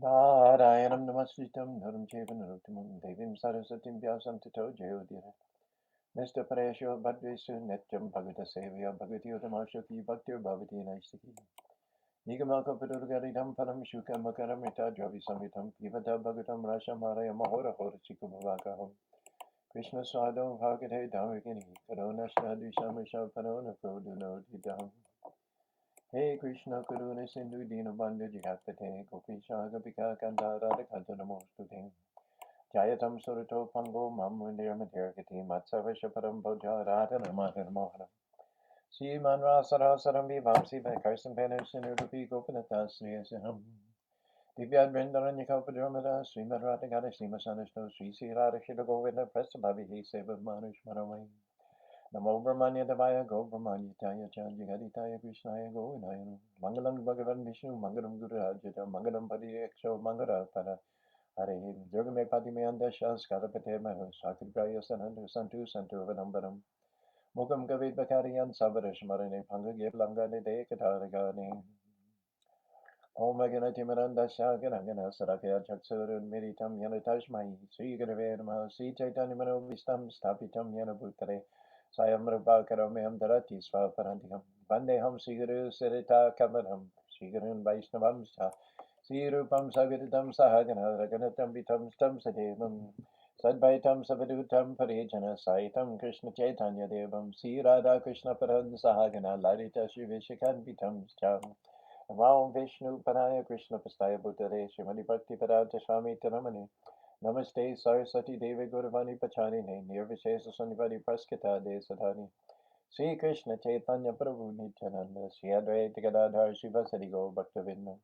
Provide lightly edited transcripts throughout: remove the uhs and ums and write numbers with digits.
Narayanam namaskritam naram chaiva narottamam devim saraswatim vyasam tato jayodhira. Mr. Parasho Bhadresu Netyam Bhagata Sevya Bhagati Utamashaki Bhaktir Bhavati Naistaki. Nigamaka Padurgaridam Param Shuka Makaram Rita Dravi Samitam Pivata Bhagatam Rasha Maraya Mahora Hora Chikubhavakaham. Krishna Sadam Bhagate Dhamakini Karona Snadu Samasha Parona Prodhuno Didam. Hey Krishna Karuna Sindhu Dina Bandha Jigapate Gopisha Gopika Kandara Kantanamostute. Jayatam Surato Pango Mamundir Matirgati Matsavasha Param Boja Radha Namahan Mohanam. Sriman Rasarasaram Vivamsi Karsan Penerson Udupi Gopinata Sri Asaham. Divyad Vrindaranya Padramada Srimad Radhagada Srimasanasto Sri Sri Radha Shida Govinda Prasabhavi Seva Manush Maramai. Namo Brahmanya Devaya Go Brahmanya Taya Jagaditaya Krishnaya Go Vinayana. Mangalam Bhagavan Vishnu Mangalam Guru Ajita Mangalam Padiyaksho Mangala Pada. Hare Durgame Padime Andashas Karapate Mahu Sakibraya Sanandu Santu Santu Vanambaram. Mukam Gavid Bakarian Savarish Marane Panga Giblanga de Kataragani. Om Maganati Miranda Shaganagana Sarakya Chaksurun Miritam Yanatashmai Sri Gadavedama Sri Chaitanya Mano Vistam Stapitam Yanabutare Sayamra Bakaramam Darati Swaparantikam Vandeham Siguru Sirita Kamaram Sigurun Vaishnavam Sri Rupam Sagaritam Sahagana Raganatam Vitam Stam Sadevam Sadvaitam Savadutam Parijana Saitam Krishna Chaitanya Devam Sri Radha Krishna Paran Sahagana Lalita Shri Vishakan Vitam Jam Namo Vishnu Padaya Krishna Pastaya Bhutare Srimati Bhakti Padanta Swami Taramani Namaste Saraswati Devi Guruvani Pachanine Nirvishesa Sunivadi Praskita De Sadhani Sri Krishna Chaitanya Prabhu Nityananda Sri Advaita Gadadhar Shivasari Gaur Bhaktavinda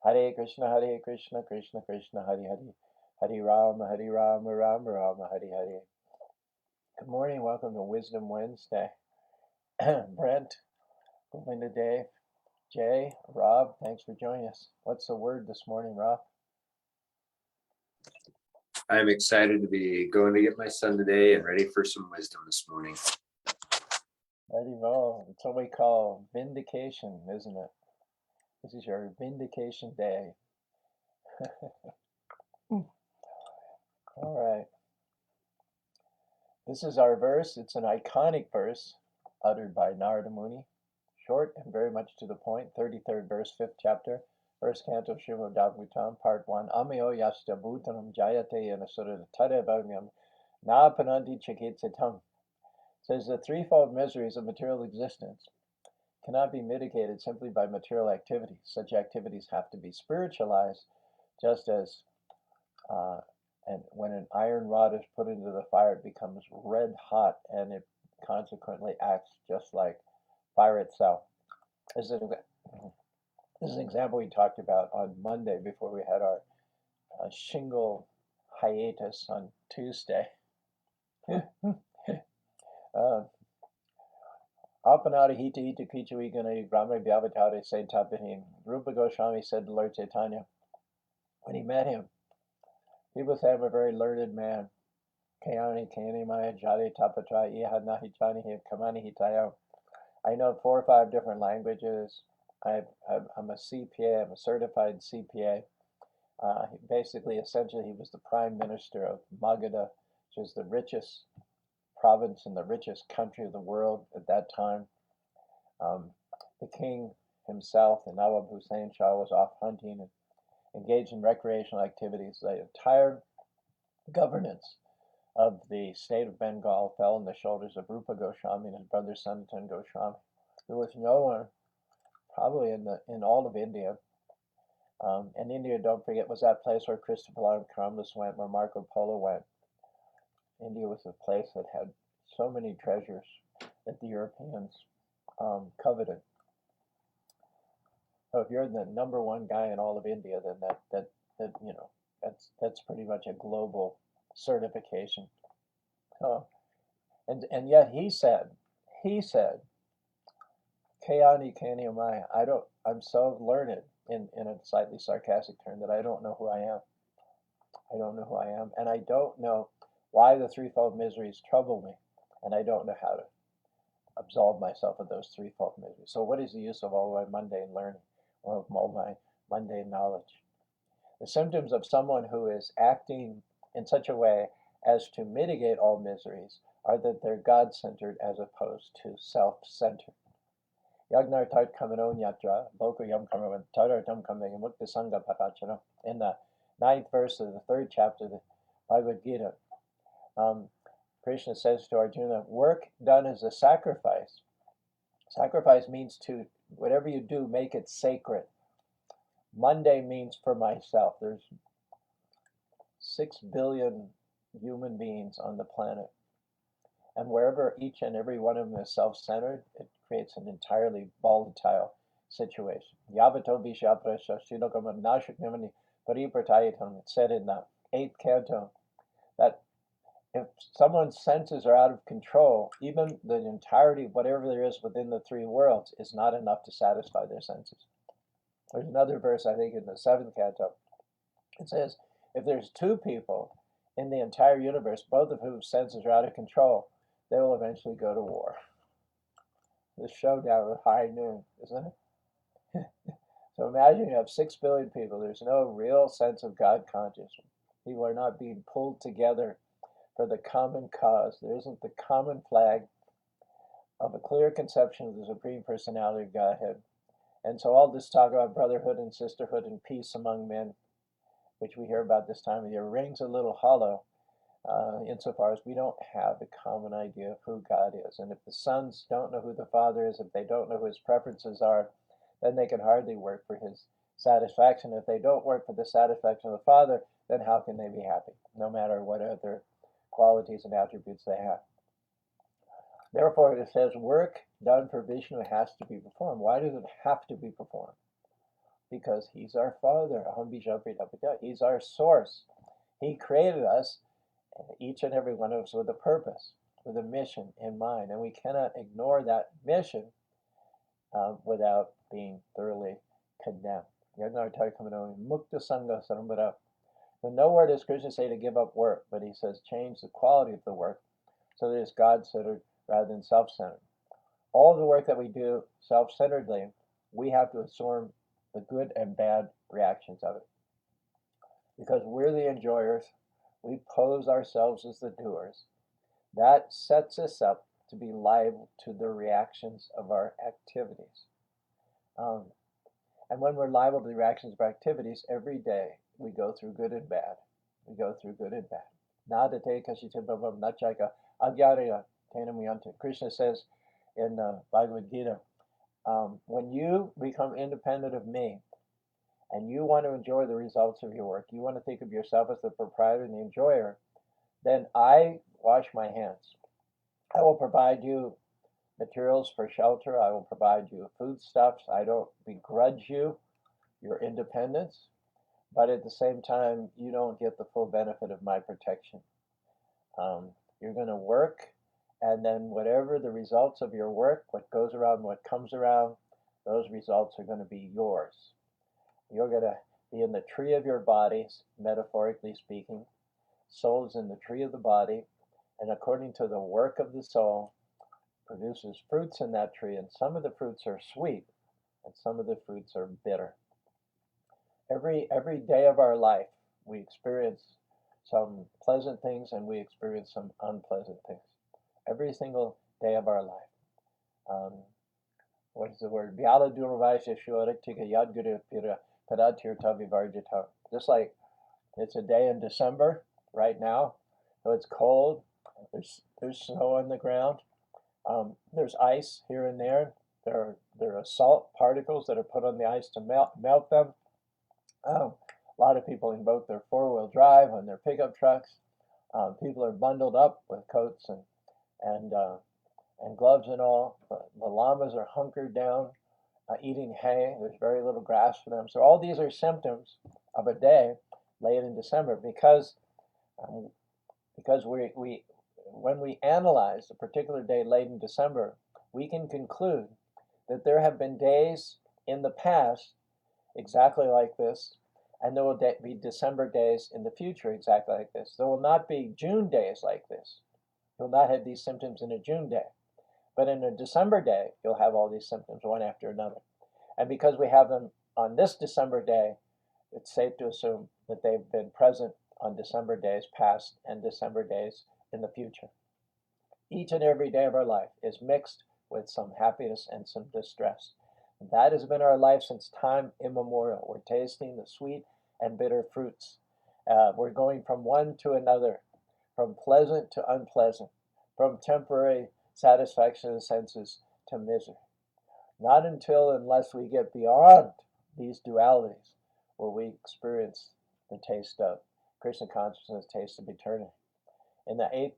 Hare Krishna Krishna Krishna Hare Hare Hare Rama Rama Rama Hare Hare. Good morning, welcome to Wisdom Wednesday. Brent, Govinda Dave, Jay, Rob, thanks for joining us. What's the word this morning, Rob? I'm excited to be going to get my son today and ready for some wisdom this morning. Ready, roll. It's what we call vindication, isn't it? This is your vindication day. All right. This is our verse. It's an iconic verse uttered by Narada Muni. Short and very much to the point. 33rd verse, 5th chapter, 1st canto, Srimad Bhagavatam, part 1. Amyo yasta bhutanam jayate yanasura tadevamyam na pananti chikitsatam. Says the threefold miseries of material existence cannot be mitigated simply by material activities. Such activities have to be spiritualized, just as and when an iron rod is put into the fire, it becomes red hot, and it consequently acts just like fire itself. This is an example we talked about on Monday before we had our shingle hiatus on Tuesday. Apanada hita hita kichu igana brahma bhyavatare say tapahim. Rupa Goswami said to Lord Chaitanya, when he met him, he was a very learned man. Kayani kani maya jali tapatra iha nahi chani him kamani hitaya. I know 4 or 5 different languages. I'm a CPA. I'm a certified CPA. Essentially, he was the prime minister of Magadha, which is the richest province and the richest country of the world at that time. The king himself, the Nawab Hussain Shah, was off hunting and engaged in recreational activities. The entire governance of the state of Bengal fell on the shoulders of Rupa Goswami and his brother Sanatan Goswami. There was no one, probably in all of India. And India, don't forget, was that place where Christopher Columbus went, where Marco Polo went. India was a place that had so many treasures that the Europeans coveted. So if you're the number one guy in all of India, then that's pretty much a global certification. And yet he said, Kayani Kani Amaya, I'm so learned in a slightly sarcastic term that I don't know who I am. I don't know who I am, and I don't know why the threefold miseries trouble me, and I don't know how to absolve myself of those threefold miseries. So what is the use of all my mundane learning, or of all my mundane knowledge? The symptoms of someone who is acting in such a way as to mitigate all miseries are that they're God-centered as opposed to self-centered. Yagnar tart kamanon yatra, boku yam kamavan taratam kameng mukta sangha parachana. In the 9th verse of the 3rd chapter of the Bhagavad Gita, Krishna says to Arjuna, work done as a sacrifice. Sacrifice means to, whatever you do, make it sacred. Monday means for myself. There's 6 billion human beings on the planet. And wherever each and every one of them is self-centered, it creates an entirely volatile situation. Yavato vishaprasha shilokama nashuknimani paripratayatam. It said in the 8th canto that if someone's senses are out of control, even the entirety of whatever there is within the 3 worlds is not enough to satisfy their senses. There's another verse, I think, in the 7th canto. It says, if there's 2 people in the entire universe, both of whose senses are out of control, they will eventually go to war. The showdown at high noon, isn't it? So imagine you have 6 billion people. There's no real sense of God consciousness. People are not being pulled together for the common cause. There isn't the common flag of a clear conception of the Supreme Personality of Godhead. And so all this talk about brotherhood and sisterhood and peace among men, which we hear about this time of year, rings a little hollow insofar as we don't have a common idea of who God is. And if the sons don't know who the Father is, if they don't know who his preferences are, then they can hardly work for his satisfaction. If they don't work for the satisfaction of the Father, then how can they be happy, no matter what other qualities and attributes they have? Therefore, it says work done for Vishnu has to be performed. Why does it have to be performed? Because he's our Father. He's our source. He created us, each and every one of us, with a purpose, with a mission in mind. And we cannot ignore that mission without being thoroughly condemned. Mukta Sangha Sarambara. So nowhere does Krishna say to give up work, but he says change the quality of the work so that it's God-centered rather than self-centered. All the work that we do self-centeredly, we have to absorb the good and bad reactions of it. Because we're the enjoyers, we pose ourselves as the doers. That sets us up to be liable to the reactions of our activities. And when we're liable to the reactions of our activities, every day we go through good and bad. We go through good and bad. Nadate kashitibhavam nachaka agyarya tenamyanta. Krishna says in Bhagavad Gita, when you become independent of me, and you want to enjoy the results of your work, you want to think of yourself as the proprietor and the enjoyer, then I wash my hands. I will provide you materials for shelter. I will provide you foodstuffs. I don't begrudge you your independence, but at the same time, you don't get the full benefit of my protection. You're going to work, and then whatever the results of your work, what goes around, what comes around, those results are going to be yours. You're going to be in the tree of your bodies, metaphorically speaking. Soul is in the tree of the body, and according to the work of the soul, produces fruits in that tree, and some of the fruits are sweet, and some of the fruits are bitter. Every day of our life, we experience some pleasant things, and we experience some unpleasant things. Every single day of our life. What is the word? Just like it's a day in December right now, so it's cold. There's snow on the ground. There's ice here and there. There are salt particles that are put on the ice to melt them. A lot of people invoke their four-wheel drive on their pickup trucks. People are bundled up with coats and gloves and all. The llamas are hunkered down, eating hay. There's very little grass for them. So all these are symptoms of a day late in December because when we analyze a particular day late in December, we can conclude that there have been days in the past exactly like this, and there will be December days in the future exactly like this. There will not be June days like this. You'll not have these symptoms in a June day. But in a December day, you'll have all these symptoms one after another. And because we have them on this December day, it's safe to assume that they've been present on December days past and December days in the future. Each and every day of our life is mixed with some happiness and some distress. That has been our life since time immemorial. We're tasting the sweet and bitter fruits. We're going from one to another, from pleasant to unpleasant, from temporary satisfaction of the senses to misery. Not unless we get beyond these dualities will we experience the taste of Krishna consciousness, taste of eternity. In the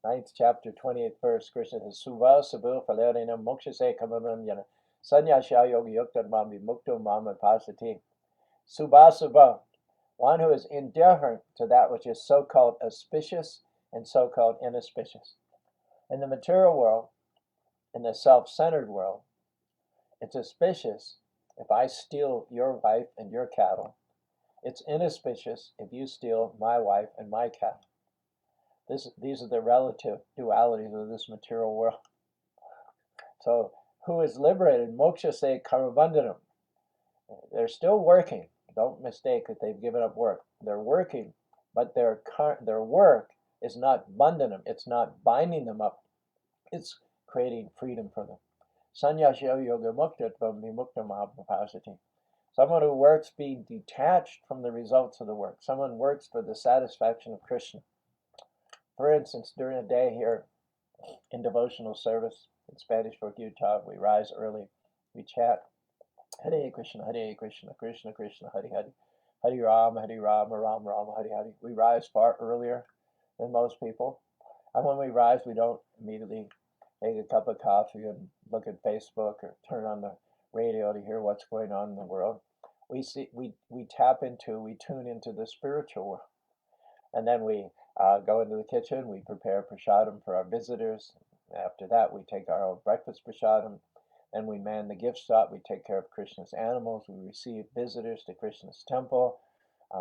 9th chapter, 28th verse, Krishna says, Subha sabhu phalerena moksha se kamananyana sanyasya yogi yukta mami mukto mama pasati. Subha, one who is indifferent to that which is so-called auspicious and so-called inauspicious. In the material world, in the self-centered world, it's auspicious if I steal your wife and your cattle. It's inauspicious if you steal my wife and my cattle. These are the relative dualities of this material world. So, who is liberated? Moksha se karubandhanam. They're still working. Don't mistake that they've given up work. They're working, but their work is not bandhanam. It's not binding them up. It's creating freedom for them. Sanyasya yoga mukta vimukta mahabhasati. Someone who works being detached from the results of the work. Someone works for the satisfaction of Krishna. For instance, during a day here in devotional service in Spanish for Utah, we rise early, we chant Hare Krishna, Krishna Krishna, Hare Hare, Hare Rama, Ram Rama, Hare Hare. We rise far earlier than most people. And when we rise, we don't immediately take a cup of coffee and look at Facebook or turn on the radio to hear what's going on in the world. We tune into the spiritual world. And then we go into the kitchen, we prepare prasadam for our visitors. After that, we take our own breakfast prasadam. Then we man the gift shop, we take care of Krishna's animals, we receive visitors to Krishna's temple.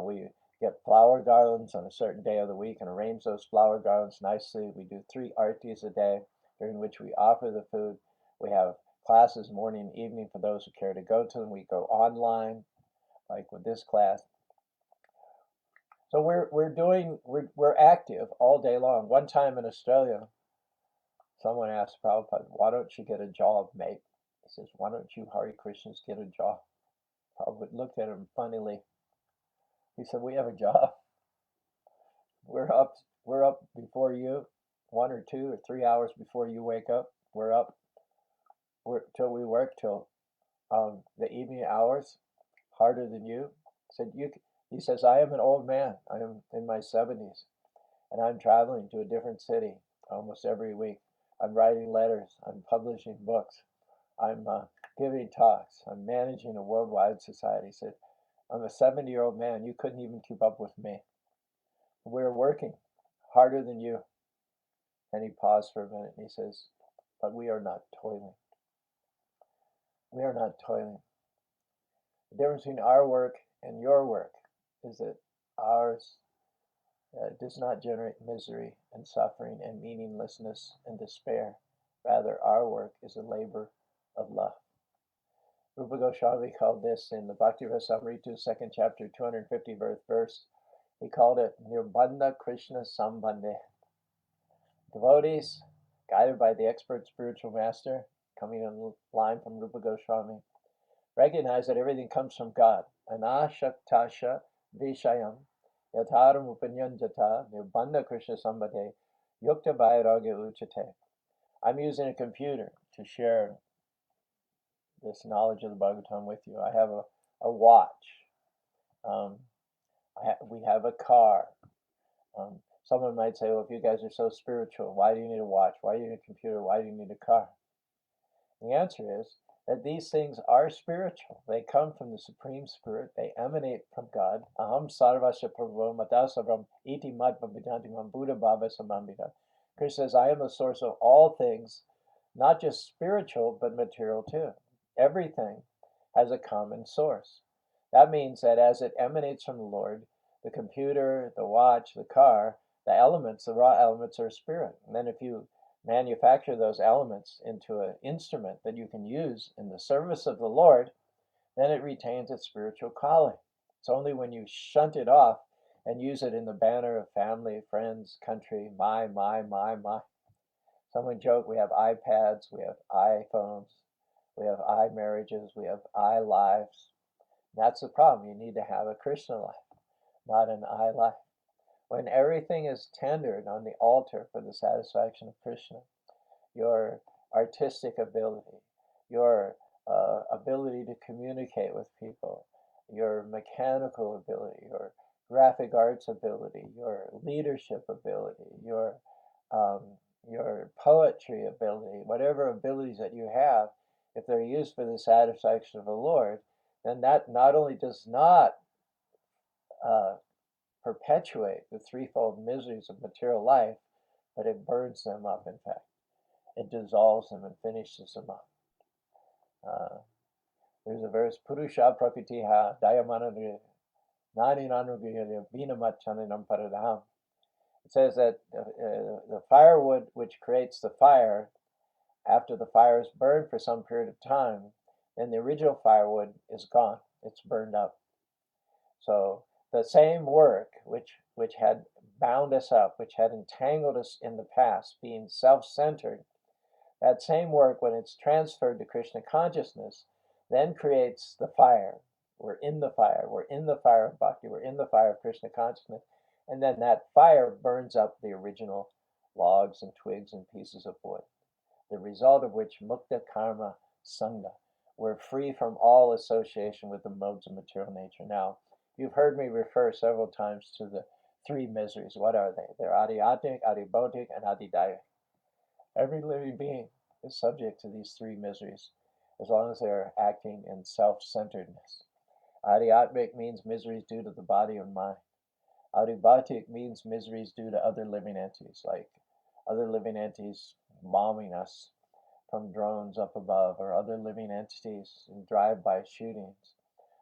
We get flower garlands on a certain day of the week and arrange those flower garlands nicely. We do 3 artis a day, during which we offer the food. We have classes morning and evening for those who care to go to them. We go online, like with this class. So we're active all day long. One time in Australia, someone asked Prabhupada, why don't you get a job, mate? He says, why don't you Hare Krishnas get a job? Prabhupada looked at him funnily. He said, we have a job. We're up before you, 1 or 2 or 3 hours before you wake up. We're up till we work till the evening hours, harder than you. He says, I am an old man. I am in my 70s, and I'm traveling to a different city almost every week. I'm writing letters. I'm publishing books. I'm giving talks. I'm managing a worldwide society. He said, I'm a 70-year-old man. You couldn't even keep up with me. We're working harder than you. And he paused for a minute and he says, but we are not toiling. We are not toiling. The difference between our work and your work is that ours does not generate misery and suffering and meaninglessness and despair. Rather, our work is a labor of love. Rupa Goswami called this in the Bhakti Rasamrita, 2nd chapter, 250th verse. He called it Nirbandha Krishna Sambandhe. Devotees, guided by the expert spiritual master, coming in line from Rupa Goswami, recognize that everything comes from God. Anashaktasha vishayam yatharam upanyanjata nirbandha Krishna Sambandhe yukta vairagya uchate. I'm using a computer to share this knowledge of the Bhagavatam with you. I have a watch. We have a car. Someone might say, well, if you guys are so spiritual, why do you need a watch? Why do you need a computer? Why do you need a car? The answer is that these things are spiritual. They come from the Supreme Spirit. They emanate from God. Aham sarvasya prabhu matasabram iti madvavidanti mam buddha bhava samambita. Krishna says, I am the source of all things, not just spiritual, but material too. Everything has a common source. That means that as it emanates from the Lord, the computer, the watch, the car, the elements, the raw elements are spirit. And then if you manufacture those elements into an instrument that you can use in the service of the Lord, then it retains its spiritual calling. It's only when you shunt it off and use it in the banner of family, friends, country, my. Someone joked we have iPads, we have iPhones, we have iMarriages, we have iLives. That's the problem. You need to have a Krishna life, not an I life. When everything is tendered on the altar for the satisfaction of Krishna, your artistic ability, your ability to communicate with people, your mechanical ability, your graphic arts ability, your leadership ability, your poetry ability, whatever abilities that you have, if they're used for the satisfaction of the Lord, then that not only does not perpetuate the threefold miseries of material life, but it burns them up, in fact. It dissolves them and finishes them up. There's a verse, Purusha Prakritiha Dayamana Nani Vinamachananam Paradaham. It says that the firewood which creates the fire, after the fire is burned for some period of time, then the original firewood is gone. It's burned up. So the same work which had bound us up, which had entangled us in the past, being self-centered, that same work, when it's transferred to Krishna consciousness, then creates the fire. We're in the fire. We're in the fire of bhakti. We're in the fire of Krishna consciousness. And then that fire burns up the original logs and twigs and pieces of wood, the result of which mukta karma sangha. We're free from all association with the modes of material nature. Now, you've heard me refer several times to the three miseries. What are they? They're adhyatmic, adhibautic, and adhidaivic. Every living being is subject to these three miseries as long as they're acting in self-centeredness. Adhyatmic means miseries due to the body or mind. Adhibautic means miseries due to other living entities, like other living entities bombing us from drones up above, or other living entities in drive-by shootings,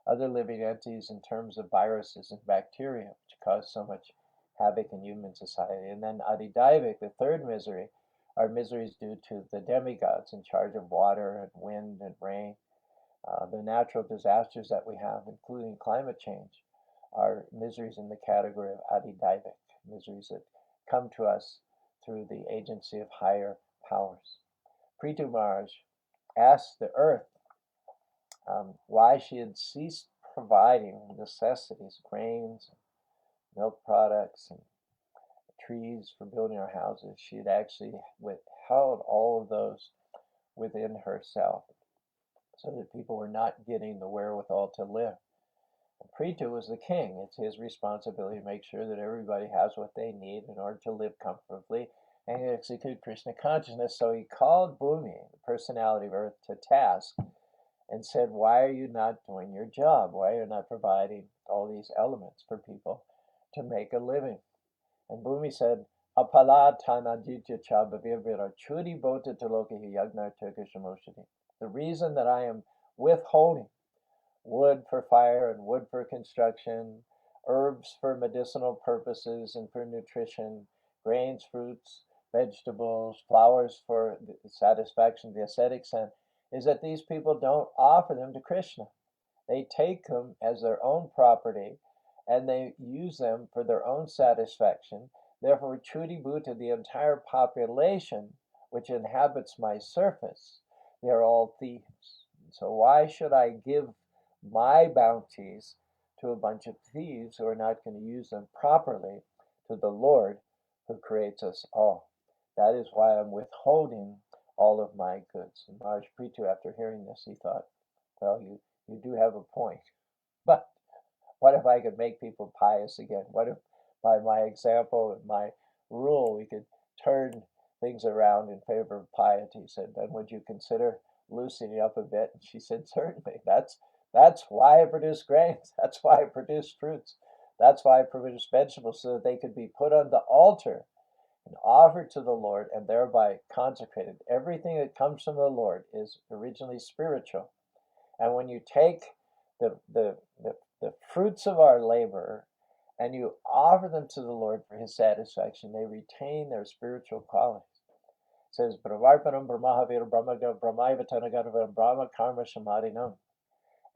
other living entities in terms of viruses and bacteria, which cause so much havoc in human society. And then adhidaivic, the third misery, are miseries due to the demigods in charge of water and wind and rain. The natural disasters that we have, including climate change, are miseries in the category of adhidaivic, miseries that come to us through the agency of higher powers. Prithu Maharaj asked the earth why she had ceased providing necessities, grains, milk products, and trees for building our houses. She had actually withheld all of those within herself so that people were not getting the wherewithal to live. And Prithu was the king. It's his responsibility to make sure that everybody has what they need in order to live comfortably and execute Krishna consciousness. So he called Bhumi, the personality of earth, to task and said, why are you not doing your job? Why are you not providing all these elements for people to make a living? And Bhumi said, Apala tanaditya chabhavira chudi bota talokahi yagnar turkishamoshadi. The reason that I am withholding wood for fire and wood for construction, herbs for medicinal purposes and for nutrition, grains, fruits, vegetables, flowers for the satisfaction of the ascetic sense, is that these people don't offer them to Krishna. They take them as their own property and they use them for their own satisfaction. Therefore, Chudi Bhuta, the entire population which inhabits my surface, they're all thieves. So why should I give my bounties to a bunch of thieves who are not going to use them properly to the Lord who creates us all? That is why I'm withholding all of my goods. And Maharaj Prithu, after hearing this, he thought, well, you do have a point. But what if I could make people pious again? What if by my example and my rule we could turn things around in favor of piety? He said, then would you consider loosening up a bit? And she said, certainly. That's why I produce grains. That's why I produce fruits. That's why I produce vegetables, so that they could be put on the altar and offered to the Lord and thereby consecrated. Everything that comes from the Lord is originally spiritual. And when you take the fruits of our labor and you offer them to the Lord for his satisfaction, they retain their spiritual qualities. It says, Brahmarpanam Brahmahavir Brahmaiva Tanagara Brahma Karma Shamadinam.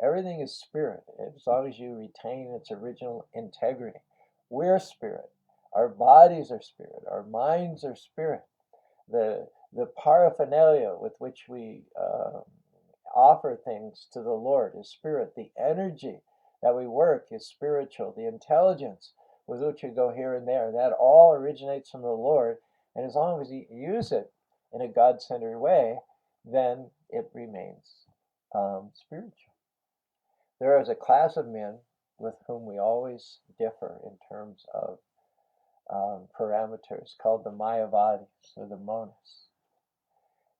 Everything is spirit, as long as you retain its original integrity. We're spirit. Our bodies are spirit. Our minds are spirit. The paraphernalia with which we offer things to the Lord is spirit. The energy that we work is spiritual. The intelligence with which we go here and there, that all originates from the Lord. And as long as you use it in a God-centered way, then it remains spiritual. There is a class of men with whom we always differ in terms of parameters called the Mayavadis or the monists.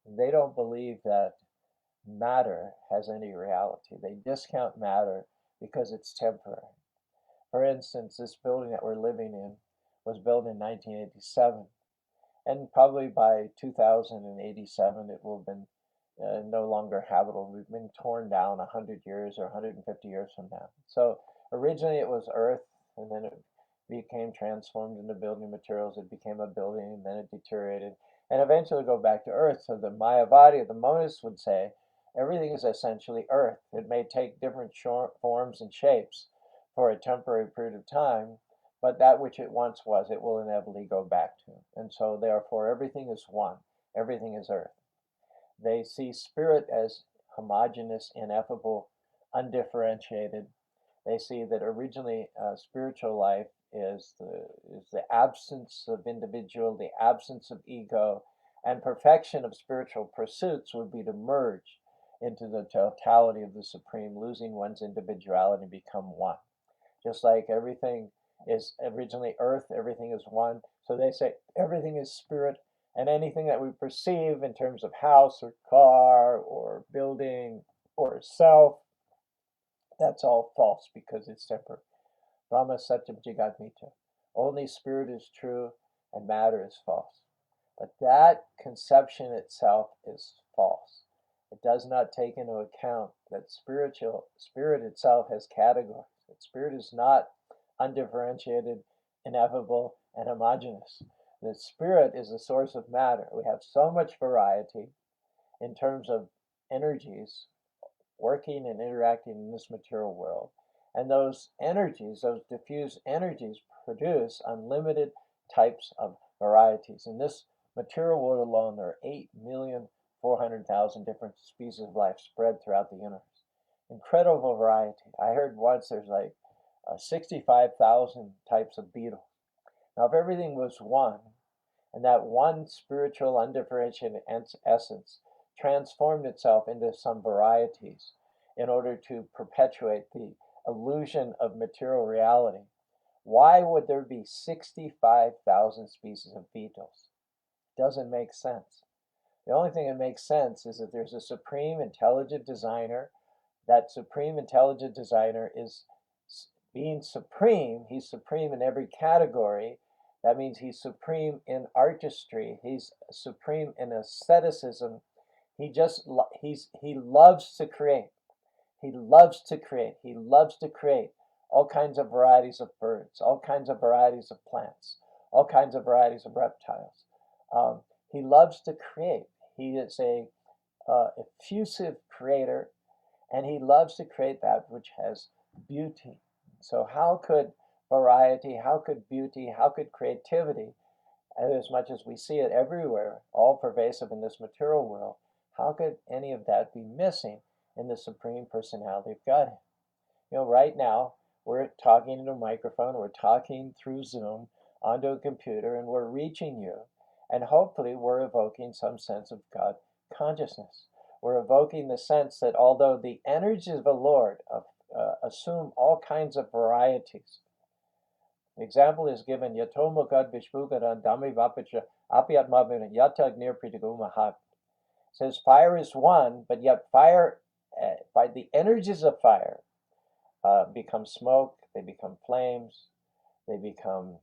They don't believe that matter has any reality. They discount matter because it's temporary. For instance, this building that we're living in was built in 1987, and probably by 2087 it will have been no longer habitable. We've been torn down 100 years or 150 years from now. So originally it was earth, and then it became transformed into building materials. It became a building, and then it deteriorated, and eventually go back to earth. So the Mayavadi, the monists, would say everything is essentially earth. It may take different forms and shapes for a temporary period of time, but that which it once was, it will inevitably go back to. And so therefore everything is one. Everything is earth. They see spirit as homogeneous, ineffable, undifferentiated. They see that originally spiritual life is the absence of individual, the absence of ego, and perfection of spiritual pursuits would be to merge into the totality of the Supreme, losing one's individuality and become one. Just like everything is originally earth, everything is one. So they say everything is spirit, and anything that we perceive in terms of house or car or building or self, that's all false because it's temporary. Brahma Satyam Jagat Mitra. Only spirit is true and matter is false. But that conception itself is false. It does not take into account that spirit itself has categories. That spirit is not undifferentiated, ineffable, and homogeneous. The spirit is the source of matter. We have so much variety in terms of energies working and interacting in this material world. And those energies, those diffuse energies, produce unlimited types of varieties. In this material world alone, there are 8,400,000 different species of life spread throughout the universe. Incredible variety. I heard once there's like 65,000 types of beetles. Now, if everything was one, and that one spiritual undifferentiated essence transformed itself into some varieties in order to perpetuate the illusion of material reality, why would there be 65,000 species of beetles? Doesn't make sense. The only thing that makes sense is that there's a supreme intelligent designer. That supreme intelligent designer is being supreme. He's supreme in every category. That means he's supreme in artistry. He's supreme in asceticism. He loves to create. He loves to create. He loves to create all kinds of varieties of birds, all kinds of varieties of plants, all kinds of varieties of reptiles. He loves to create. He is a effusive creator, and he loves to create that which has beauty. So how could variety, how could beauty, how could creativity, as much as we see it everywhere, all pervasive in this material world, how could any of that be missing in the Supreme Personality of Godhead? You know, right now, we're talking into a microphone, we're talking through Zoom onto a computer, and we're reaching you. And hopefully we're evoking some sense of God consciousness. We're evoking the sense that although the energies of the Lord assume all kinds of varieties. The example is given, Yatomo God Vishvugara Dami Vapacha Apiatmavina Yata Agnir Pritagumahab. Says fire is one, but yet fire, by the energies of fire, become smoke, they become flames, they become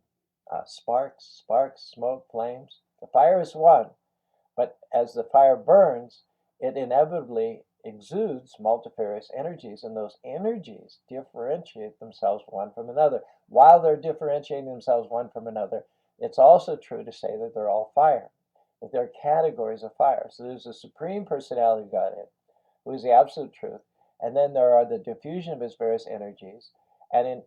sparks, smoke, flames. The fire is one, but as the fire burns, it inevitably exudes multifarious energies, and those energies differentiate themselves one from another. While they're differentiating themselves one from another, it's also true to say that they're all fire, that they're categories of fire. So there's a Supreme Personality of Godhead, who is the absolute truth, And then there are the diffusion of his various energies, and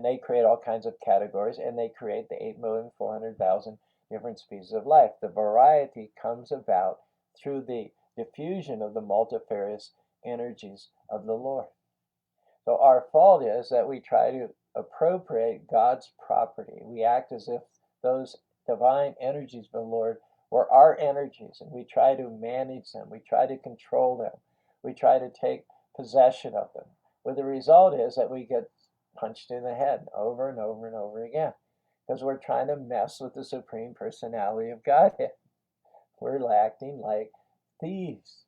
they create all kinds of categories, and they create the 8,400,000 different species of life. The variety comes about through the diffusion of the multifarious energies of the Lord. So our fault is that we try to appropriate God's property. We act as if those divine energies of the Lord were our energies, and we try to manage them. We try to control them. We try to take possession of them. Well, the result is that we get punched in the head over and over and over again, because we're trying to mess with the Supreme Personality of Godhead. We're acting like thieves.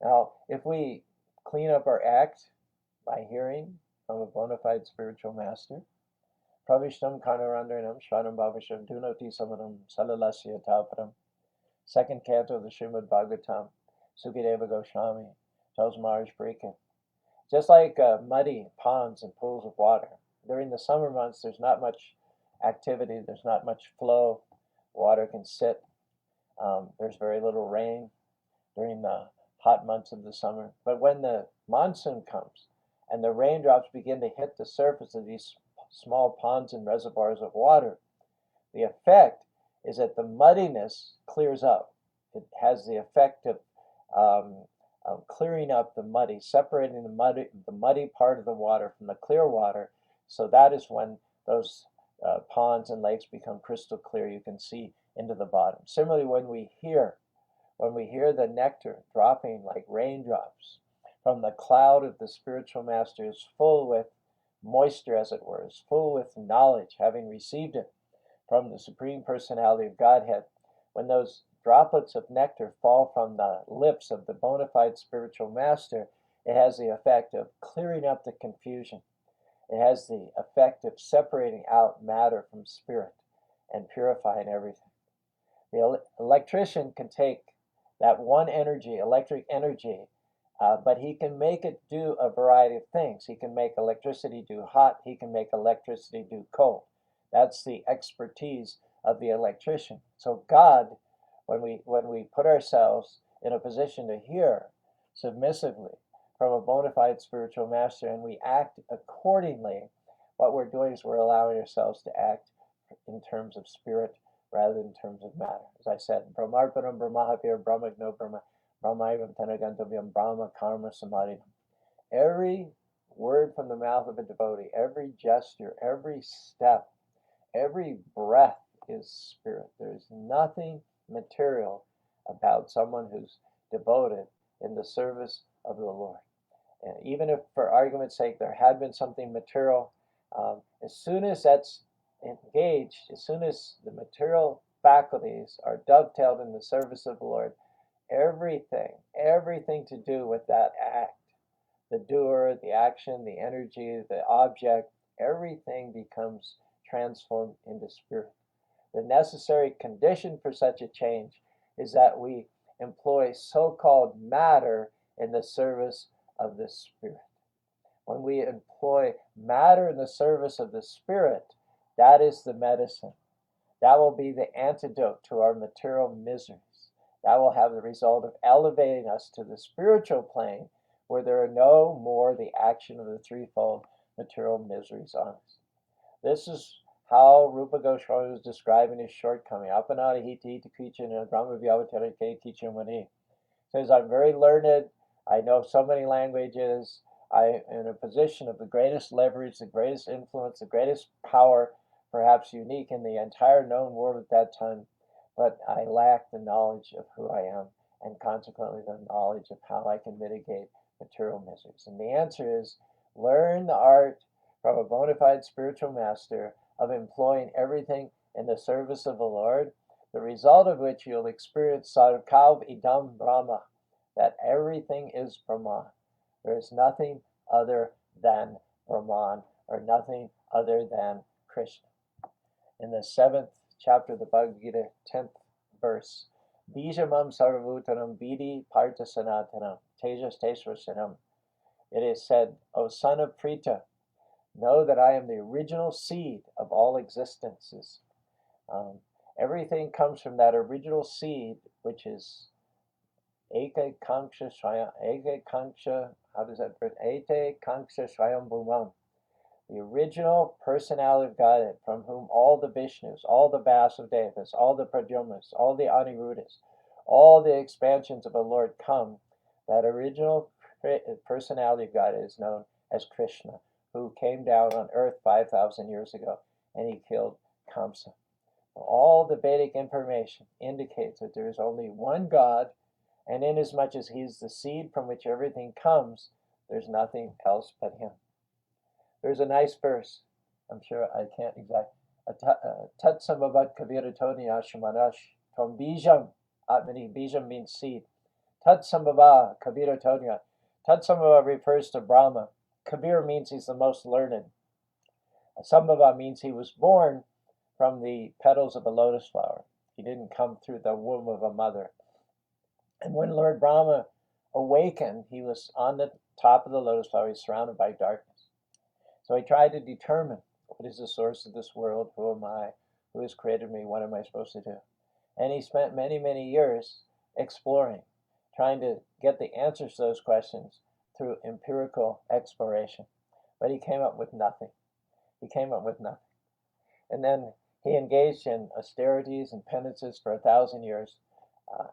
Now, if we clean up our act by hearing from a bona fide spiritual master, Pravishtam Karnarandaranam Shranam Bhavasham Dunoti Samanam Salalasya Taparam, second canto of the Srimad Bhagavatam, Sukadeva Goswami tells Maharaj Pariksit. Just like muddy ponds and pools of water, during the summer months there's not much activity, there's not much flow, water can sit, there's very little rain during the hot months of the summer. But when the monsoon comes and the raindrops begin to hit the surface of these small ponds and reservoirs of water, the effect is that the muddiness clears up. It has the effect of clearing up the muddy, separating the muddy part of the water from the clear water. So that is when those ponds and lakes become crystal clear. You can see into the bottom. Similarly, when we hear the nectar dropping like raindrops from the cloud of the spiritual master, is full with moisture, as it were, is full with knowledge, having received it from the Supreme Personality of Godhead. When those droplets of nectar fall from the lips of the bona fide spiritual master, it has the effect of clearing up the confusion. It has the effect of separating out matter from spirit and purifying everything. The electrician can take that one energy, electric energy, but he can make it do a variety of things. He can make electricity do hot. He can make electricity do cold. That's the expertise of the electrician. So God, when we put ourselves in a position to hear submissively from a bona fide spiritual master and we act accordingly, what we're doing is we're allowing ourselves to act in terms of spirit rather than in terms of matter. As I said, Brahmarpanam Brahmahapir Brahmagno Brahma Brahmaivam Tanagantavyam Brahma Karma Samadhinam. Every word from the mouth of a devotee, every gesture, every step, every breath is spirit. There is nothing material about someone who's devoted in the service of the Lord. And even if, for argument's sake, there had been something material, as soon as that's engaged, as soon as the material faculties are dovetailed in the service of the Lord, everything to do with that act, the doer, the action, the energy, the object, everything becomes transformed into spirit. The necessary condition for such a change is that we employ so-called matter in the service of the spirit. When we employ matter in the service of the spirit, that is the medicine. That will be the antidote to our material miseries. That will have the result of elevating us to the spiritual plane where there are no more the action of the threefold material miseries on us. This is how Rupa Goswami was describing his shortcoming. Apanada hiti tikichin Brahma Vyavatara ke tichamani. Says, I'm very learned, I know so many languages, I am in a position of the greatest leverage, the greatest influence, the greatest power, perhaps unique in the entire known world at that time, but I lack the knowledge of who I am and consequently the knowledge of how I can mitigate material miseries. And the answer is, learn the art from a bona fide spiritual master of employing everything in the service of the Lord, the result of which you'll experience Sarkav Idam Brahma, that everything is Brahman. There is nothing other than Brahman, or nothing other than Krishna. In the 7th chapter of the Bhagavad Gita, 10th verse, Bijamam Sarvabhutanam Bidi Partha Sanatanam Tejas Tesvasanam. It is said, O son of Pritha, know that I am the original seed of all existences. Everything comes from that original seed, which is Eka Kanksha how does that put? Ete Kanksha Swayambhumam, the original personality of Godhead, from whom all the Vishnus, all the Vasudevas, all the Pradyumnas, all the Aniruddhas, all the expansions of the Lord come, that original personality of Godhead is known as Krishna, who came down on earth 5,000 years ago, and he killed Kamsa. All the Vedic information indicates that there is only one God, and inasmuch as he is the seed from which everything comes, there's nothing else but him. There's a nice verse, I'm sure I can't exactly. Tat samabhat kaviratoni ashmanash tom bijam. Atmani, bijam means seed. Tat samabha kaviratoni. Tat samabha refers to Brahma. Kabir means he's the most learned. Sambhava means he was born from the petals of a lotus flower. He didn't come through the womb of a mother. And when Lord Brahma awakened, he was on the top of the lotus flower. He's surrounded by darkness. So he tried to determine, what is the source of this world? Who am I? Who has created me? What am I supposed to do? And he spent many, many years exploring, trying to get the answers to those questions through empirical exploration. But he came up with nothing. He came up with nothing. And then he engaged in austerities and penances for 1,000 years,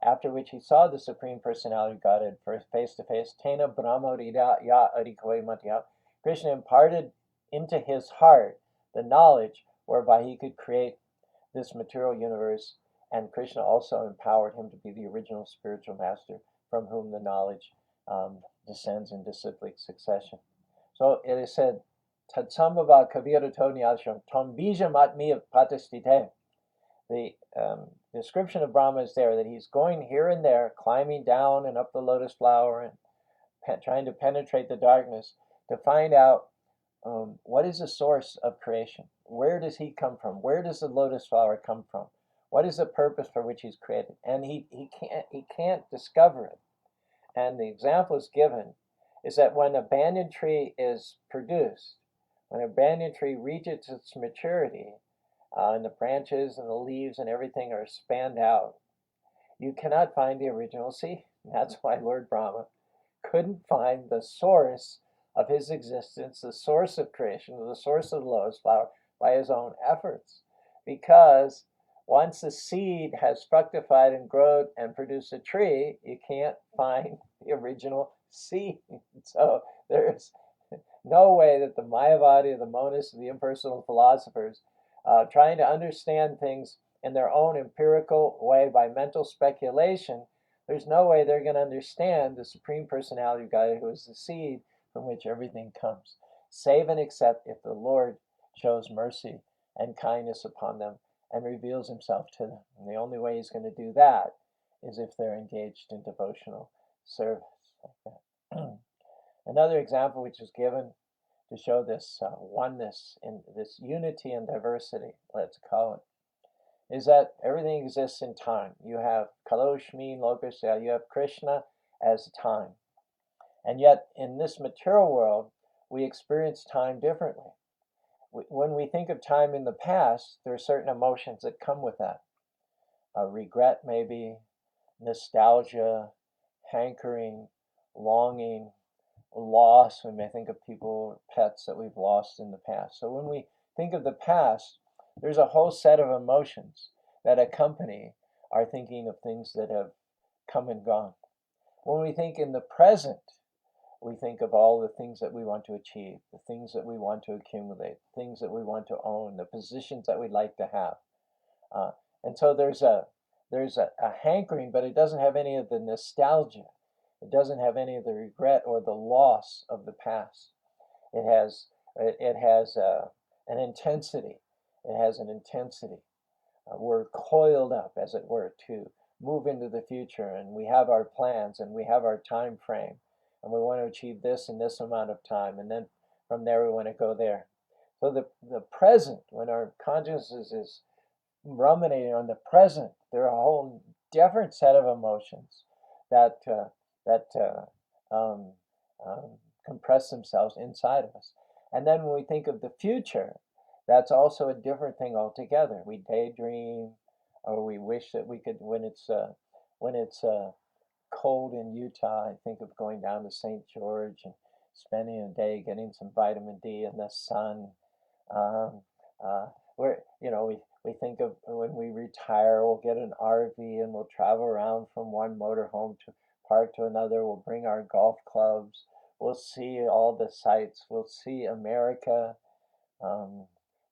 after which he saw the Supreme Personality of Godhead face to face. Tena Brahma Rida Ya Arikoi Matya. Krishna imparted into his heart the knowledge whereby he could create this material universe, and Krishna also empowered him to be the original spiritual master from whom the knowledge descends in disciplic succession. So it is said, Tatsambhava kaviratoni ashram tom bijam atmiya patastite. The description of Brahma is there, that he's going here and there, climbing down and up the lotus flower and trying to penetrate the darkness to find out what is the source of creation? Where does he come from? Where does the lotus flower come from? What is the purpose for which he's created? And he can't discover it. And the example is given is that when a banyan tree is produced, when a banyan tree reaches its maturity, and the branches and the leaves and everything are spanned out, you cannot find the original seed. That's why Lord Brahma couldn't find the source of his existence, the source of creation, the source of the lotus flower by his own efforts. Because once the seed has fructified and grown and produced a tree, you can't find the original seed. So there's no way that the Mayavadi, the monists, the impersonal philosophers, trying to understand things in their own empirical way by mental speculation, there's no way they're going to understand the Supreme Personality of God, who is the seed from which everything comes, save and except if the Lord shows mercy and kindness upon them and reveals himself to them. And the only way he's going to do that is if they're engaged in devotional service. Like that. Another example which is given to show this oneness, in this unity and diversity, let's call it, is that everything exists in time. You have Kaloshmi, Lokasya, you have Krishna as time. And yet, in this material world, we experience time differently. When we think of time in the past, there are certain emotions that come with that. Regret, maybe, nostalgia, hankering, longing, loss. We may think of people, pets that we've lost in the past. So when we think of the past, there's a whole set of emotions that accompany our thinking of things that have come and gone. When we think in the present, we think of all the things that we want to achieve, the things that we want to accumulate, things that we want to own, the positions that we'd like to have. And so there's a hankering, but it doesn't have any of the nostalgia. It doesn't have any of the regret or the loss of the past. It has an intensity. It has an intensity. We're coiled up, as it were, to move into the future, and we have our plans, and we have our time frame, and we want to achieve this in this amount of time, and then from there we want to go there. So the present, when our consciousness is ruminating on the present, there are a whole different set of emotions that compress themselves inside of us. And then when we think of the future, that's also a different thing altogether. We daydream, or we wish that we could, when it's cold in Utah, I think of going down to St. George and spending a day getting some vitamin D in the sun. Um, where we think of when we retire, we'll get an RV and we'll travel around from one motorhome to park to another. We'll bring our golf clubs. We'll see all the sights. We'll see America.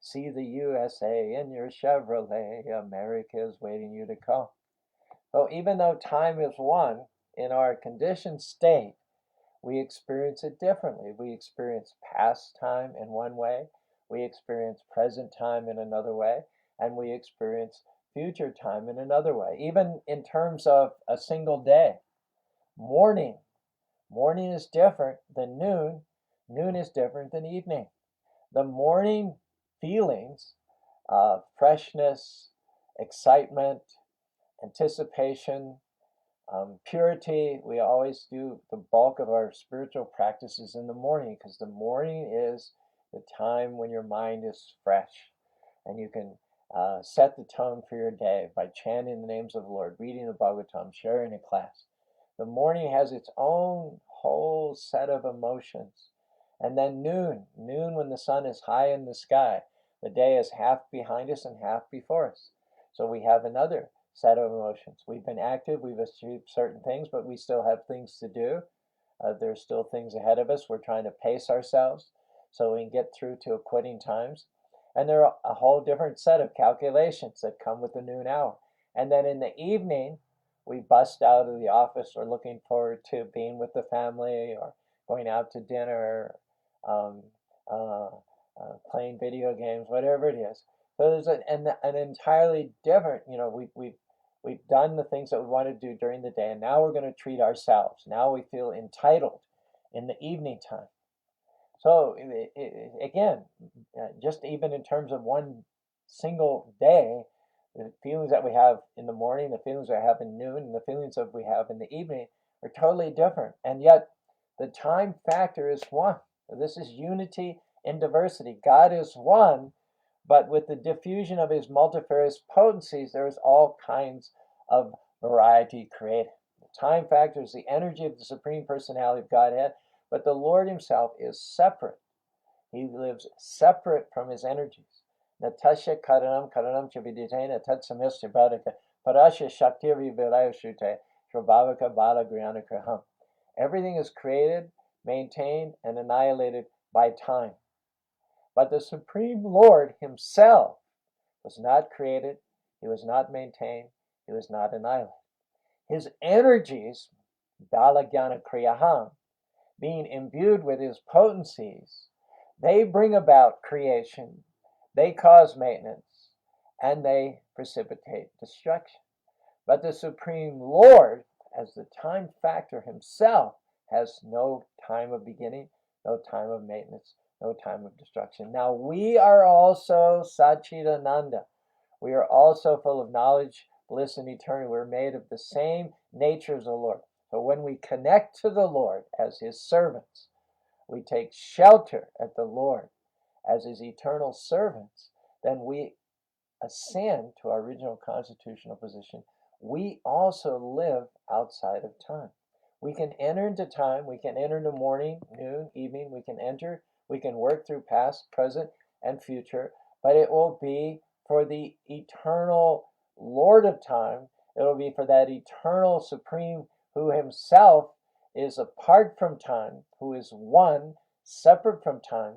See the USA in your Chevrolet. America is waiting you to come. So even though time is one, in our conditioned state, we experience it differently. We experience past time in one way, we experience present time in another way, and we experience future time in another way. Even in terms of a single day, morning is different than noon is different than evening. The morning feelings of freshness, excitement, anticipation, purity. We always do the bulk of our spiritual practices in the morning, because the morning is the time when your mind is fresh and you can set the tone for your day by chanting the names of the Lord, reading the Bhagavatam, sharing a class. The morning has its own whole set of emotions. And then noon when the sun is high in the sky, the day is half behind us and half before us. So we have another set of emotions. We've been active, we've achieved certain things, but we still have things to do. There's still things ahead of us. We're trying to pace ourselves so we can get through to quitting times. And there are a whole different set of calculations that come with the noon hour. And then in the evening, we bust out of the office or looking forward to being with the family or going out to dinner, playing video games, whatever it is. So there's an entirely different, we've done the things that we want to do during the day, and now we're going to treat ourselves. Now we feel entitled in the evening time. So again, just even in terms of one single day, the feelings that we have in the morning, the feelings we have in noon, and the feelings that we have in the evening are totally different. And yet the time factor is one. This is unity in diversity. God is one, but with the diffusion of his multifarious potencies, there's all kinds of variety created. The time factor is the energy of the Supreme Personality of Godhead, but the Lord himself is separate. He lives separate from his energies. Natasha karanam chaviditena tatsamistya bhadaka parasya shaktivi virayashute shrabhavaka bala grihanakraham. Everything is created, maintained, and annihilated by time. But the Supreme Lord himself was not created, he was not maintained, he was not annihilated. His energies, balagyana kriyaham, being imbued with his potencies, they bring about creation, they cause maintenance, and they precipitate destruction. But the Supreme Lord, as the time factor himself, has no time of beginning, no time of maintenance, no time of destruction. Now we are also Satchidananda. We are also full of knowledge, bliss, and eternity. We're made of the same nature as the Lord. So when we connect to the Lord as his servants, we take shelter at the Lord as his eternal servants, then we ascend to our original constitutional position. We also live outside of time. We can enter into time, we can enter into morning, noon, evening, we can work through past, present, and future, but it will be for the eternal Lord of time. It will be for that eternal Supreme who himself is apart from time, who is one, separate from time,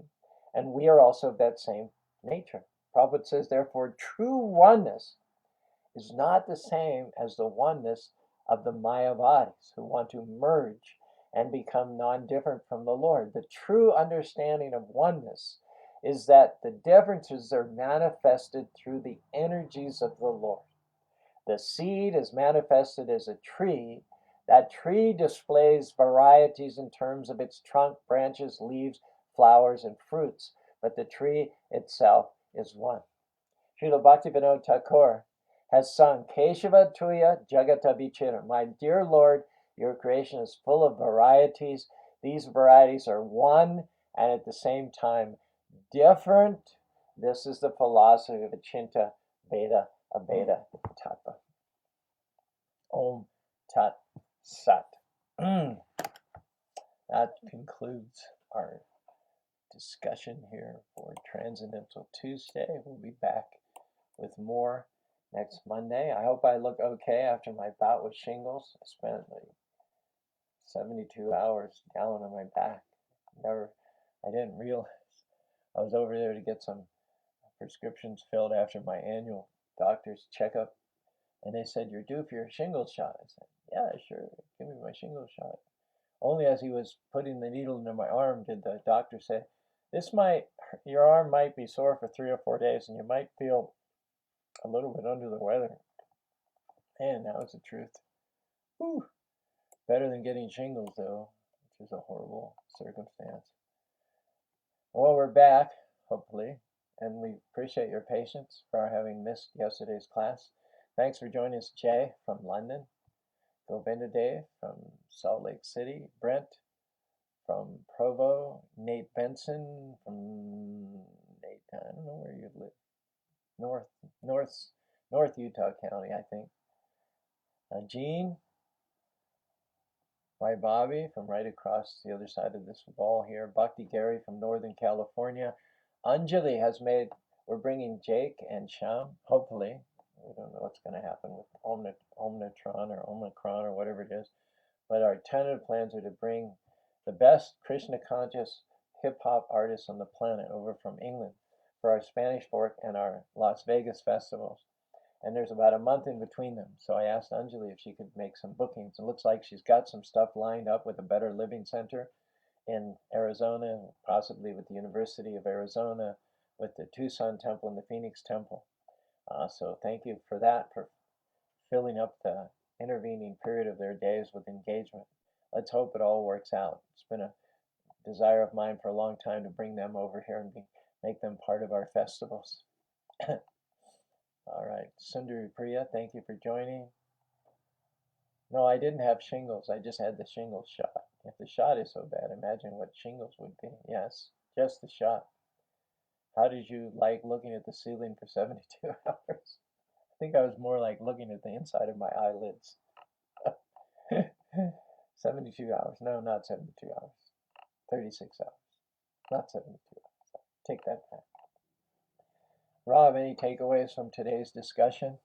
and we are also of that same nature. Prabhupada says, therefore, true oneness is not the same as the oneness of the Mayavadis who want to merge and become non-different from the Lord. The true understanding of oneness is that the differences are manifested through the energies of the Lord. The seed is manifested as a tree. That tree displays varieties in terms of its trunk, branches, leaves, flowers, and fruits, but the tree itself is one. Srila Bhaktivinoda Thakur has sung, Keshava Tuya Jagata Vichira. My dear Lord, your creation is full of varieties. These varieties are one and at the same time different. This is the philosophy of Achinta Veda Abheda Tattva. Om Tat Sat. That concludes our discussion here for Transcendental Tuesday. We'll be back with more next Monday. I hope I look okay after my bout with shingles. I spent like 72 hours down on my back. I didn't realize. I was over there to get some prescriptions filled after my annual doctor's checkup, and they said, "You're due for your shingles shot." I said, "Yeah, sure, give me my shingles shot." Only as he was putting the needle into my arm did the doctor say, your arm might be sore for 3 or 4 days, and you might feel a little bit under the weather. And that was the truth. Whew. Better than getting shingles, though, which is a horrible circumstance. Well, we're back, hopefully, and we appreciate your patience for having missed yesterday's class. Thanks for joining us, Jay from London, Govinda Dave from Salt Lake City, Brent from Provo, Nate Benson from I don't know where you live, North Utah County, I think. Gene, my Bobby from right across the other side of this wall here, Bhakti Gary from Northern California. Anjali has made, we're bringing Jake and Sham, hopefully. We don't know what's going to happen with Omnitron or Omicron or whatever it is. But our tentative plans are to bring the best Krishna conscious hip hop artists on the planet over from England for our Spanish Fork and our Las Vegas festivals. And there's about a month in between them. So I asked Anjali if she could make some bookings. It looks like she's got some stuff lined up with a Better Living Center in Arizona, possibly with the University of Arizona, with the Tucson Temple and the Phoenix Temple. So thank you for that, for filling up the intervening period of their days with engagement. Let's hope it all works out. It's been a desire of mine for a long time to bring them over here and make them part of our festivals. All right, Sundari Priya, thank you for joining. No, I didn't have shingles. I just had the shingles shot. If the shot is so bad, imagine what shingles would be. Yes, just the shot. How did you like looking at the ceiling for 72 hours? I think I was more like looking at the inside of my eyelids. 72 hours. No, not 72 hours. 36 hours. Not 72 hours. Take that back. Rob, any takeaways from today's discussion?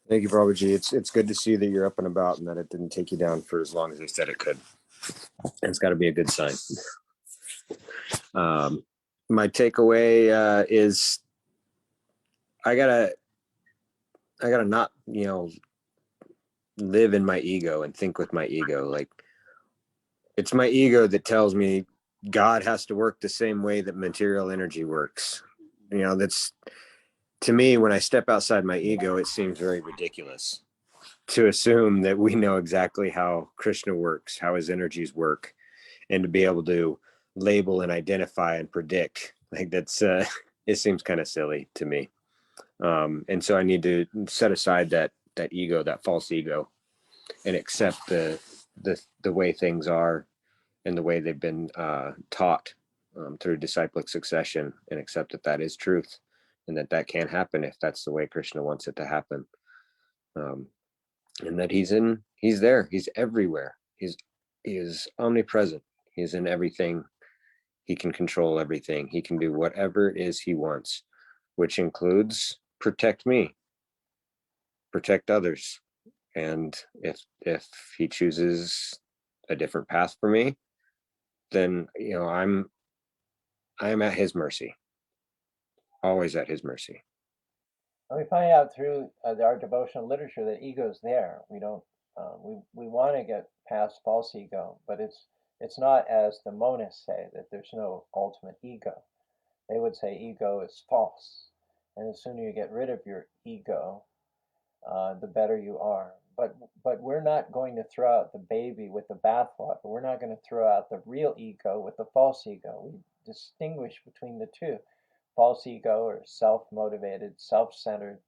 Thank you, Prabhuji. It's good to see that you're up and about and that it didn't take you down for as long as they said it could. And it's got to be a good sign. My takeaway is I gotta not live in my ego and think with my ego. Like, it's my ego that tells me God has to work the same way that material energy works. That's, to me, when I step outside my ego, it seems very ridiculous to assume that we know exactly how Krishna works, how his energies work, and to be able to label and identify and predict. Like, that's it seems kind of silly to me. And so I need to set aside that ego, that false ego, and accept the way things are and the way they've been taught through disciplic succession, and accept that that is truth and that that can happen if that's the way Krishna wants it to happen. And that he's there, he's everywhere, he is omnipresent, he's in everything, he can control everything, he can do whatever it is he wants, which includes protect me, protect others. And if he chooses a different path for me, then I'm at his mercy, always at his mercy. And we find out through our devotional literature that ego's there. We don't. We want to get past false ego, but it's not as the monists say that there's no ultimate ego. They would say ego is false, and the sooner you get rid of your ego, the better you are. But we're not going to throw out the baby with the bathwater. We're not going to throw out the real ego with the false ego. We distinguish between the two. False ego, or self-motivated, self-centered,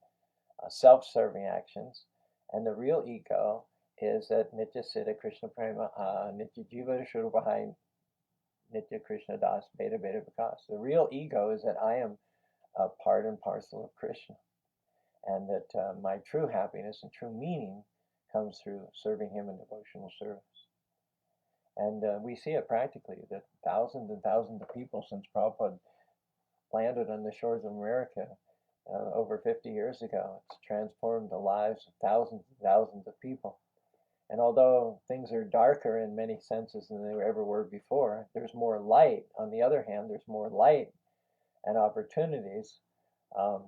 self-serving actions, and the real ego is that Nitya Siddha Krishna Prema, Nitya Jiva Shurubhai, Nitya Krishna Das, Beta Beta Vikas. The real ego is that I am a part and parcel of Krishna. and that my true happiness and true meaning comes through serving him in devotional service. And we see it practically, that thousands and thousands of people since Prabhupada landed on the shores of America over 50 years ago. It's transformed the lives of thousands and thousands of people. And although things are darker in many senses than they ever were before, there's more light. On the other hand, there's more light and opportunities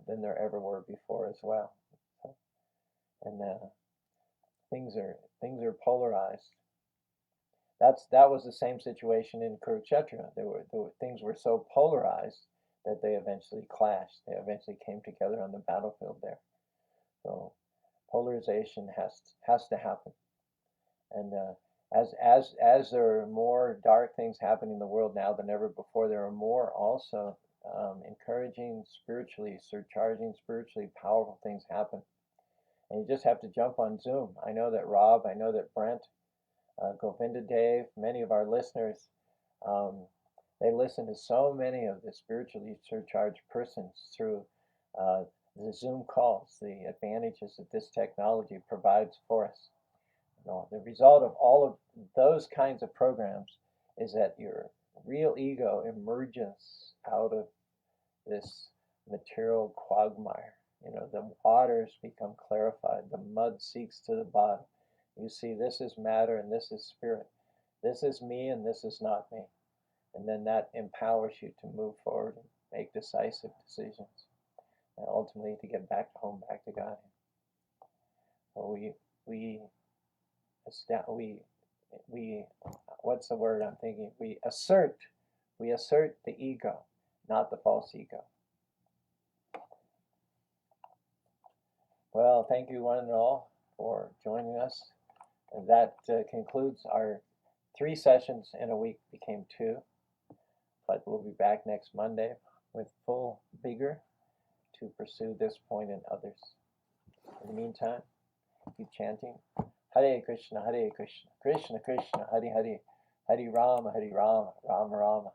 than there ever were before as well. And things are polarized. That was the same situation in Kurukshetra. Things were so polarized that they eventually clashed. They eventually came together on the battlefield there. So polarization has to happen. And as there are more dark things happening in the world now than ever before, there are more also encouraging, spiritually surcharging, spiritually powerful things happen. And you just have to jump on Zoom. I know that Rob, I know that Brent, Govinda Dave, many of our listeners, they listen to so many of the spiritually surcharged persons through the Zoom calls, the advantages that this technology provides for us. The result of all of those kinds of programs is that your real ego emerges out of this material quagmire. The waters become clarified, the mud sinks to the bottom. You see, this is matter and this is spirit. This is me and this is not me. And then that empowers you to move forward and make decisive decisions, and ultimately to get back home, back to God. So we what's the word I'm thinking? We assert the ego, not the false ego. Well, thank you one and all for joining us. And that concludes our 3 sessions in a week became 2. But we'll be back next Monday with full vigor to pursue this point and others. In the meantime, keep chanting Hare Krishna, Krishna Krishna, Hare Hare, Hare Rama, Rama Rama,